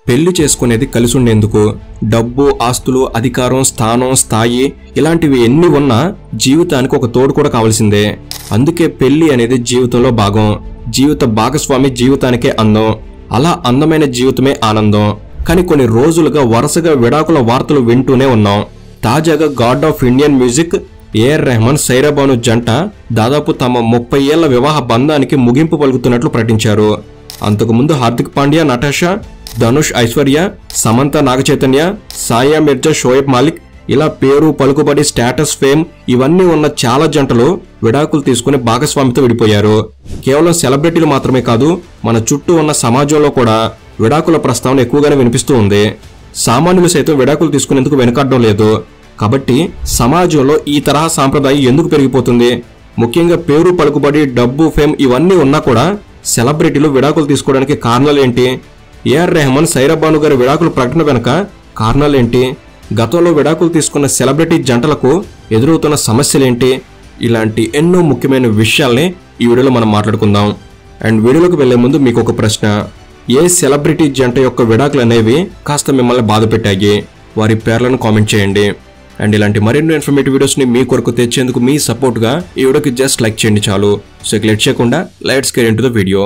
పెళ్లి చేసుకునేది కలిసి ఉండేందుకు. డబ్బు, ఆస్తులు, అధికారం, స్థానం, స్థాయి ఇలాంటివి ఎన్ని ఉన్నా జీవితానికి ఒక తోడు కూడా కావాల్సిందే. అందుకే పెళ్లి అనేది జీవితంలో భాగం. జీవిత భాగస్వామి జీవితానికే అందం. అలా అందమైన జీవితమే ఆనందం. కానీ కొన్ని రోజులుగా వరుసగా విడాకుల వార్తలు వింటూనే ఉన్నాం. తాజాగా god of Indian music A R Rahman, Saira Banu జంట దాదాపు తమ 30 ఏళ్ల వివాహ బంధానికి ముగింపు పలుకుతున్నట్లు ప్రకటించారు. అంతకుముందు హార్దిక్ పాండ్యా, నటాషా, ధనుష్, ఐశ్వర్య, సమంత, నాగచైతన్య, సాయా మిర్జా, షోయబ్ మాలిక్ ఇలా పేరు, పలుకుబడి, స్టేటస్, ఫేమ్ ఇవన్నీ ఉన్న చాలా జంటలు విడాకులు తీసుకుని భాగస్వామితో విడిపోయారు. కేవలం సెలబ్రిటీలు మాత్రమే కాదు, మన చుట్టూ ఉన్న సమాజంలో కూడా విడాకుల ప్రస్తావన ఎక్కువగానే వినిపిస్తూ ఉంది. సామాన్యులు సైతం విడాకులు తీసుకునేందుకు వెనుకాడడం లేదు. కాబట్టి సమాజంలో ఈ తరహా సాంప్రదాయం ఎందుకు పెరిగిపోతుంది? ముఖ్యంగా పేరు, పలుకుబడి, డబ్బు, ఫేమ్ ఇవన్నీ ఉన్నా కూడా సెలబ్రిటీలు విడాకులు తీసుకోవడానికి కారణాలు ఏంటి? ఏఆర్ రెహమాన్, సైరా బాను గారి విడాకుల ప్రకటన వెనుక కారణాలేంటి? గతంలో విడాకులు తీసుకున్న సెలబ్రిటీ జంటలకు ఎదురవుతున్న సమస్యలేంటి? ఇలాంటి ఎన్నో ముఖ్యమైన విషయాల్ని ఈ వీడియోలో మనం మాట్లాడుకుందాం. అండ్ వీడియోలోకి వెళ్లే ముందు మీకు ఒక ప్రశ్న. ఏ సెలబ్రిటీ జంట యొక్క విడాకులు అనేవి కాస్త మిమ్మల్ని బాధ పెట్టాయి? వారి పేర్లను కామెంట్ చేయండి. అండ్ ఇలాంటి మరెన్నో ఇన్ఫర్మేటివ్ వీడియోస్ని మీ కొరకు తెచ్చేందుకు మీ సపోర్ట్గా ఈ వీడియోకి జస్ట్ లైక్ చేయండి చాలు. సో ఇక లేట్ చేయకుండా let's get into the video.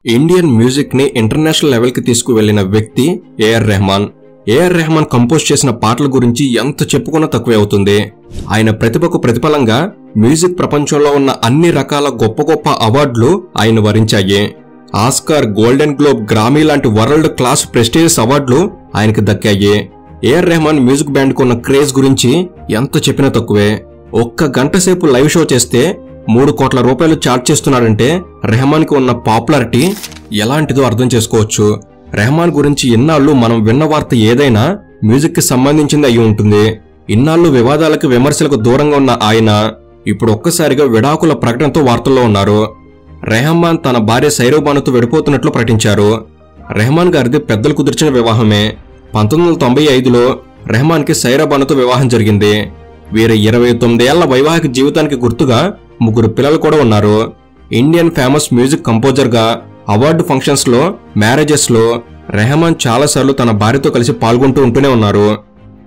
Indian music ని ఇంటర్నేషనల్ లెవెల్ కి తీసుకువెళ్లిన వ్యక్తి A R Rahman. A R Rahman compose చేసిన పాటల గురించి ఎంత చెప్పుకున్నా తక్కువే అవుతుంది. ఆయన ప్రతిభకు ప్రతిఫలంగా మ్యూజిక్ ప్రపంచంలో ఉన్న అన్ని రకాల గొప్ప గొప్ప అవార్డులు ఆయన వరించాయి. ఆస్కార్, గోల్డెన్ గ్లోబ్, గ్రామీ లాంటి వరల్డ్ క్లాస్ ప్రెస్టీజియస్ అవార్డులు ఆయనకి దక్కాయి. ఏఆర్ రెహమాన్ మ్యూజిక్ బ్యాండ్ కు ఉన్న క్రేజ్ గురించి ఎంత చెప్పినా తక్కువే. ఒక్క గంట సేపు లైవ్ షో చేస్తే 3 కోట్ల రూపాయలు చార్జ్ చేస్తున్నాడంటే రెహమాన్ కి ఉన్న పాపులారిటీ ఎలాంటిదో అర్థం చేసుకోవచ్చు. రెహమాన్ గురించి ఇన్నాళ్ళు మనం విన్న వార్త ఏదైనా మ్యూజిక్ కి సంబంధించింది అయి ఉంటుంది. ఇన్నాళ్ళు వివాదాలకు, విమర్శలకు దూరంగా ఉన్న ఆయన ఇప్పుడు ఒక్కసారిగా విడాకుల ప్రకటనతో వార్తల్లో ఉన్నారు. రెహమాన్ తన భార్య సైరా బానుతో విడిపోతున్నట్లు ప్రకటించారు. రెహమాన్ గారిది పెద్దలు కుదిర్చిన వివాహమే. 1995లో రెహమాన్ కి సైరా బానుతో వివాహం జరిగింది. వీరి 29 ఏళ్ల వైవాహిక జీవితానికి గుర్తుగా 3 పిల్లలు కూడా ఉన్నారు. ఇండియన్ ఫేమస్ మ్యూజిక్ కంపోజర్ గా అవార్డు ఫంక్షన్స్ లో, మ్యారేజెస్ లో రెహమాన్ చాలాసార్లు తన భార్యతో కలిసి పాల్గొంటూ ఉంటూనే ఉన్నారు.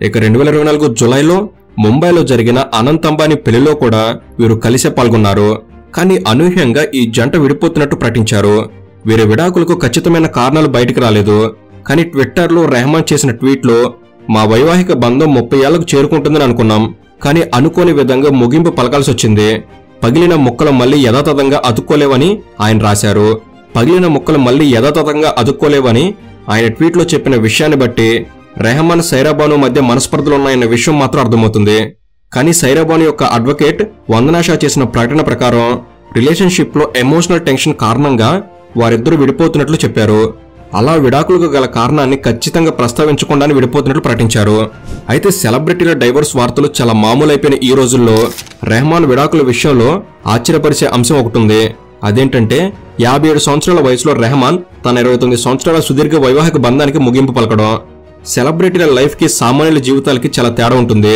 ఇక 2024 జులైలో ముంబైలో జరిగిన అనంత్ అంబానీ పెళ్లిలో కూడా వీరు కలిసే పాల్గొన్నారు. కానీ అనూహ్యంగా ఈ జంట విడిపోతున్నట్టు ప్రకటించారు. వీరి విడాకులకు ఖచ్చితమైన కారణాలు బయటికి రాలేదు. కానీ ట్విట్టర్లో రెహమాన్ చేసిన ట్వీట్లో, మా వైవాహిక బంధం 30 ఏళ్లకు చేరుకుంటుందని అనుకున్నాం, కానీ అనుకోని విధంగా ముగింపు పలకాల్సి వచ్చింది. పగిలిన ముక్కలు మళ్లీ యథాతథంగా అతుక్కోలేవని ఆయన రాశారు. పగిలిన ముక్కలు మళ్లీ యథాతథంగా అతుక్కోలేవని ఆయన ట్వీట్లో చెప్పిన విషయాన్ని బట్టి రెహమాన్, సైరా బాను మధ్య మనస్పర్ధలున్నాయన్న విషయం మాత్రం అర్థమవుతుంది. కానీ సైరా బాను యొక్క అడ్వకేట్ వందనా షా చేసిన ప్రకటన ప్రకారం రిలేషన్షిప్ లో ఎమోషనల్ టెన్షన్ కారణంగా వారిద్దరూ విడిపోతున్నట్లు చెప్పారు. అలా విడాకులకు గల కారణాన్ని ఖచ్చితంగా ప్రస్తావించకుండానే విడిపోతున్నట్లు ప్రకటించారు. అయితే సెలబ్రిటీల డైవర్స్ వార్తలు చాలా మామూలైపోయిన ఈ రోజుల్లో రెహమాన్ విడాకుల విషయంలో ఆశ్చర్యపరిచే అంశం ఒకటి ఉంది. అదేంటంటే 57 సంవత్సరాల వయసులో రెహమాన్ తన 29 సంవత్సరాల సుదీర్ఘ వైవాహిక బంధానికి ముగింపు పలకడం. సెలబ్రిటీల లైఫ్ కి, సామాన్యుల జీవితాలకి చాలా తేడా ఉంటుంది.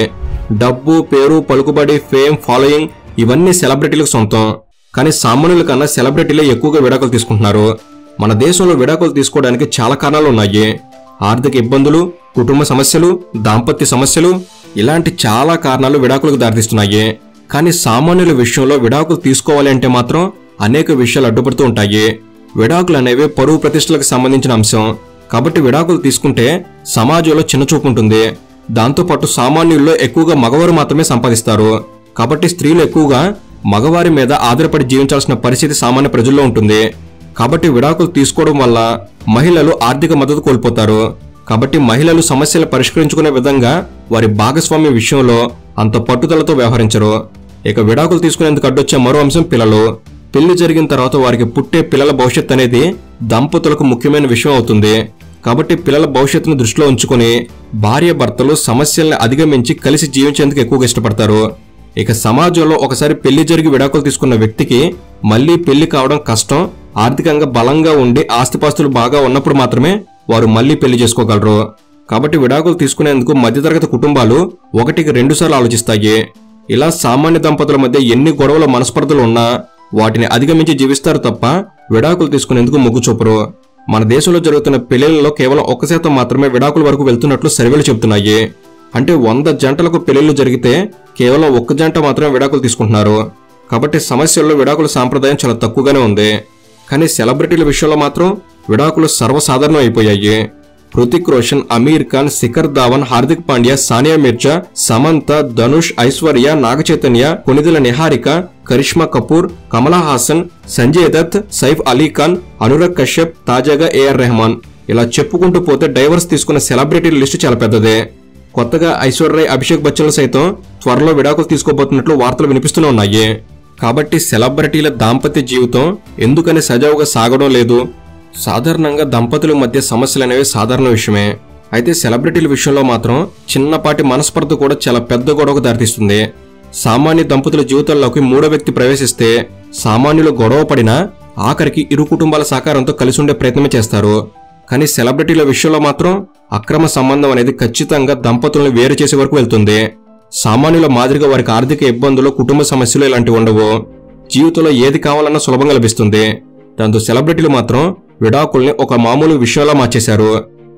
డబ్బు, పేరు, పలుకుబడి, ఫేమ్, ఫాలోయింగ్ ఇవన్నీ సెలబ్రిటీలకు సొంతం. కానీ సామాన్యుల కన్నా సెలబ్రిటీలే ఎక్కువగా విడాకులు తీసుకుంటున్నారు. మన దేశంలో విడాకులు తీసుకోవడానికి చాలా కారణాలు ఉన్నాయి. ఆర్థిక ఇబ్బందులు, కుటుంబ సమస్యలు, దాంపత్య సమస్యలు ఇలాంటి చాలా కారణాలు విడాకులకు దారితీస్తున్నాయి. కానీ సామాన్యుల విషయంలో విడాకులు తీసుకోవాలి అంటే మాత్రం అనేక విషయాలు అడ్డుపడుతూ ఉంటాయి. విడాకులు అనేవి పరువు ప్రతిష్టలకు సంబంధించిన అంశం. కాబట్టి విడాకులు తీసుకుంటే సమాజంలో చిన్నచూపు ఉంటుంది. దాంతోపాటు సామాన్యుల్లో ఎక్కువగా మగవారు మాత్రమే సంపాదిస్తారు. కాబట్టి స్త్రీలు ఎక్కువగా మగవారి మీద ఆధారపడి జీవించాల్సిన పరిస్థితి సామాన్య ప్రజల్లో ఉంటుంది. కాబట్టి విడాకులు తీసుకోవడం వల్ల మహిళలు ఆర్థిక మద్దతు కోల్పోతారు. కాబట్టి మహిళలు సమస్యలు పరిష్కరించుకునే విధంగా వారి భాగస్వామ్య విషయంలో అంత పట్టుదలతో వ్యవహరించరు. ఇక విడాకులు తీసుకునేందుకు అడ్డొచ్చే మరో అంశం పిల్లలు. పెళ్లి జరిగిన తర్వాత వారికి పుట్టే పిల్లల భవిష్యత్ అనేది దంపతులకు ముఖ్యమైన విషయం అవుతుంది. కాబట్టి పిల్లల భవిష్యత్తును దృష్టిలో ఉంచుకుని భార్య భర్తలు సమస్యల్ని అధిగమించి కలిసి జీవించేందుకు ఎక్కువగా ఇష్టపడతారు. ఇక సమాజంలో ఒకసారి పెళ్లి జరిగి విడాకులు తీసుకున్న వ్యక్తికి మళ్లీ పెళ్లి కావడం కష్టం. ఆర్థికంగా బలంగా ఉండి ఆస్తిపాస్తులు బాగా ఉన్నప్పుడు మాత్రమే వారు మళ్లీ పెళ్లి చేసుకోగలరు. కాబట్టి విడాకులు తీసుకునేందుకు మధ్యతరగతి కుటుంబాలు 1కి 2 సార్లు ఆలోచిస్తాయి. ఇలా సామాన్య దంపతుల మధ్య ఎన్ని గొడవల మనస్పర్ధలు ఉన్నా వాటిని అధిగమించి జీవిస్తారు తప్ప విడాకులు తీసుకునేందుకు మొగ్గు చూపరు. మన దేశంలో జరుగుతున్న పెళ్లిళ్లలో కేవలం 1% మాత్రమే విడాకుల వరకు వెళ్తున్నట్లు సర్వేలు చెబుతున్నాయి. అంటే 100 జంటలకు పెళ్లిళ్లు జరిగితే కేవలం 1 జంట మాత్రమే విడాకులు తీసుకుంటున్నారు. కాబట్టి సమస్యల్లో విడాకుల సాంప్రదాయం చాలా తక్కువగానే ఉంది. కానీ సెలబ్రిటీల విషయంలో మాత్రం విడాకులు సర్వసాధారణం అయిపోయాయి. హృతిక్ రోషన్, అమీర్ ఖాన్, శిఖర్ ధావన్, హార్దిక్ పాండ్యా, సానియా మిర్జా, సమంత, ధనుష్, ఐశ్వర్య, నాగచైతన్య, కొనిదెల నిహారిక, కరిష్మా కపూర్, కమలా హాసన్, సంజయ్ దత్, సైఫ్ అలీ ఖాన్, అనురాగ్ కశ్యప్, తాజాగా ఏఆర్ రెహమాన్, ఇలా చెప్పుకుంటూ పోతే డైవర్స్ తీసుకున్న సెలబ్రిటీల లిస్టు చాలా పెద్దదే. కొత్తగా ఐశ్వర్య, అభిషేక్ బచ్చన్లు సైతం త్వరలో విడాకులు తీసుకోబోతున్నట్లు వార్తలు వినిపిస్తూనే ఉన్నాయి. కాబట్టి సెలబ్రిటీల దాంపత్య జీవితం ఎందుకని సజావుగా సాగడం లేదు? సాధారణంగా దంపతుల మధ్య సమస్యలు అనేవి సాధారణ విషయమే. అయితే సెలబ్రిటీల విషయంలో మాత్రం చిన్నపాటి మనస్పర్ధ కూడా చాలా పెద్ద గొడవకు దారితీస్తుంది. సామాన్య దంపతుల జీవితాల్లోకి మూడో వ్యక్తి ప్రవేశిస్తే సామాన్యులు గొడవ పడినా ఆఖరికి ఇరు కుటుంబాల సహకారంతో కలిసి ఉండే ప్రయత్నమే చేస్తారు. కానీ సెలబ్రిటీల విషయంలో మాత్రం అక్రమ సంబంధం అనేది ఖచ్చితంగా దంపతులను వేరు చేసే వరకు వెళ్తుంది. సామాన్యుల మాదిరిగా వారికి ఆర్థిక ఇబ్బందులు, కుటుంబ సమస్యలు ఇలాంటివి ఉండవు. జీవితంలో ఏది కావాలన్నా సులభంగా లభిస్తుంది. దాంతో సెలబ్రిటీలు మాత్రం విడాకుల్ని ఒక మామూలు విషయంలా మార్చేశారు.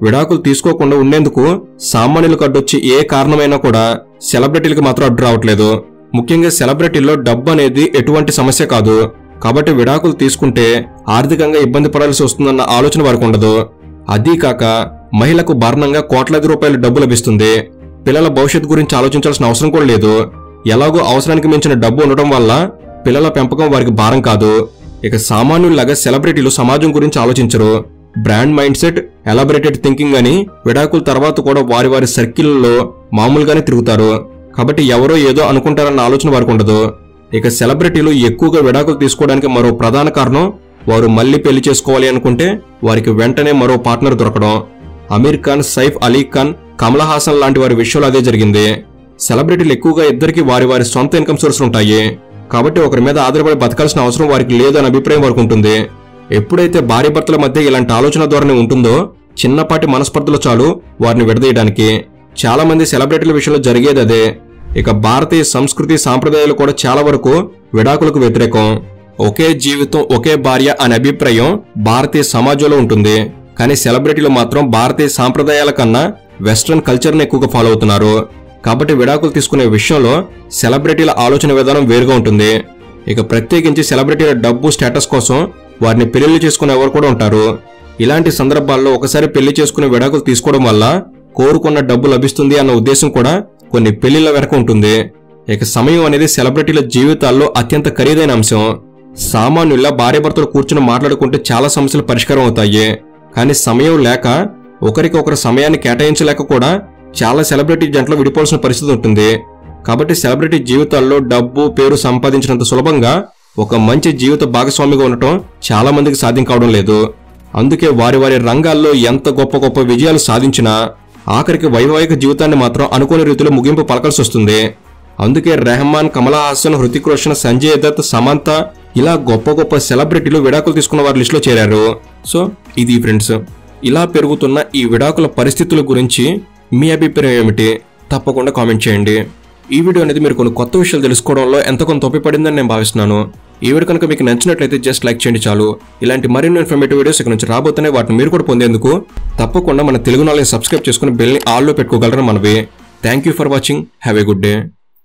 విడాకులు తీసుకోకుండా ఉండేందుకు సామాన్యులకు అడ్డొచ్చి ఏ కారణమైనా కూడా సెలబ్రిటీలకు మాత్రం అడ్డు రావట్లేదు. ముఖ్యంగా సెలబ్రిటీల్లో డబ్బు అనేది ఎటువంటి సమస్య కాదు. కాబట్టి విడాకులు తీసుకుంటే ఆర్థికంగా ఇబ్బంది పడాల్సి వస్తుందన్న ఆలోచన వారికి ఉండదు. అదీ కాక మహిళకు భారణంగా కోట్లాది రూపాయల డబ్బు లభిస్తుంది. పిల్లల భవిష్యత్తు గురించి ఆలోచించాల్సిన అవసరం కూడా లేదు. ఎలాగో అవసరానికి మించిన డబ్బు ఉండటం వల్ల పిల్లల పెంపకం వారికి భారం కాదు. ఇక సామాన్యుల్లాగా సెలబ్రిటీలు సమాజం గురించి ఆలోచించరు. Brand mind set, elaborated thinking అని విడాకుల తర్వాత కూడా వారి వారి సర్కిల్లో మామూలుగానే తిరుగుతారు. కాబట్టి ఎవరో ఏదో అనుకుంటారన్న ఆలోచన వారికి ఉండదు. ఇక సెలబ్రిటీలు ఎక్కువగా విడాకులు తీసుకోవడానికి మరో ప్రధాన కారణం వారు మళ్లీ పెళ్లి చేసుకోవాలి అనుకుంటే వారికి వెంటనే మరో పార్ట్నర్ దొరకడం. అమీర్ ఖాన్, సైఫ్ అలీ ఖాన్, కమలా హాసన్ లాంటి వారి విషయంలో అదే జరిగింది. సెలబ్రిటీలు ఎక్కువగా ఇద్దరికి వారి వారి సొంత ఇన్కమ్ సోర్స్ ఉంటాయి. కాబట్టి ఒకరి మీద ఆధారపడి బతకాల్సిన అవసరం వారికి లేదన్న అభిప్రాయం వారికి ఉంటుంది. ఎప్పుడైతే భార్యాభర్తల మధ్య ఇలాంటి ఆలోచన ధోరణి ఉంటుందో చిన్నపాటి మనస్పర్ధలు చాలు వారిని విడదీయడానికి. చాలా మంది సెలబ్రిటీల విషయంలో జరిగేది అదే. ఇక భారతీయ సంస్కృతి, సాంప్రదాయాలు కూడా చాలా వరకు విడాకులకు వ్యతిరేకం. ఒకే జీవితం, ఒకే భార్య అనే అభిప్రాయం భారతీయ సమాజంలో ఉంటుంది. కానీ సెలబ్రిటీలు మాత్రం భారతీయ సాంప్రదాయాల కన్నా వెస్ట్రన్ కల్చర్ని ఎక్కువగా ఫాలో అవుతున్నారు. కాబట్టి విడాకులు తీసుకునే విషయంలో సెలబ్రిటీల ఆలోచన విధానం వేరుగా ఉంటుంది. ఇక ప్రత్యేకించి సెలబ్రిటీల డబ్బు, స్టేటస్ కోసం వారిని పెళ్లిళ్లు చేసుకునే ఎవరు కూడా ఉంటారు. ఇలాంటి సందర్భాల్లో ఒకసారి పెళ్లి చేసుకుని విడాకులు తీసుకోవడం వల్ల కోరుకున్న డబ్బు లభిస్తుంది అన్న ఉద్దేశం కూడా కొన్ని పెళ్లిళ్ల వెనక ఉంటుంది. ఇక సమయం అనేది సెలబ్రిటీల జీవితాల్లో అత్యంత ఖరీదైన అంశం. సామాన్యుల్లా భార్యాభర్తలు కూర్చుని మాట్లాడుకుంటే చాలా సమస్యలు పరిష్కారం అవుతాయి. కానీ సమయం లేక ఒకరికొకరు సమయాన్ని కేటాయించలేక కూడా చాలా సెలబ్రిటీ జంటలు విడిపోవాల్సిన పరిస్థితి ఉంటుంది. కాబట్టి సెలబ్రిటీ జీవితాల్లో డబ్బు, పేరు సంపాదించినంత సులభంగా ఒక మంచి జీవిత భాగస్వామిగా ఉండటం చాలా మందికి సాధ్యం కావడం లేదు. అందుకే వారి వారి రంగాల్లో ఎంత గొప్ప గొప్ప విజయాలు సాధించినా ఆఖరికి వైవాహిక జీవితాన్ని మాత్రం అనుకోని రీతిలో ముగింపు పలకాల్సి వస్తుంది. అందుకే రెహమాన్, కమలా హాసన్, హృతిక్ రోషన్, సంజయ్ దత్, సమంత ఇలా గొప్ప గొప్ప సెలబ్రిటీలు విడాకులు తీసుకున్న వారి లిస్టులో చేరారు. సో ఇది ఫ్రెండ్స్, ఇలా పెరుగుతున్న ఈ విడాకుల పరిస్థితుల గురించి మీ అభిప్రాయం ఏమిటి? తప్పకుండా కామెంట్ చేయండి. ఈ వీడియో అనేది మీరు కొన్ని కొత్త విషయాలు తెలుసుకోవడంలో ఎంత కొంత ఉపయోగపడిందని నేను భావిస్తున్నాను. ఈ వీడియో కనుక మీకు నచ్చినట్లయితే జస్ట్ లైక్ చేయండి చాలు. ఇలాంటి మరిన్ని ఇన్ఫర్మేటివ్ వీడియోస్ ఇక్కడ నుంచి రాబోతున్నాయి. వాటిని మీరు కూడా పొందేందుకు తప్పకుండా మన తెలుగు నాలెడ్జ్ సబ్స్క్రైబ్ చేసుకుని బెల్ని ఆల్లో పెట్టుకోగలరని మనవి. Thank you for watching. Have a good day.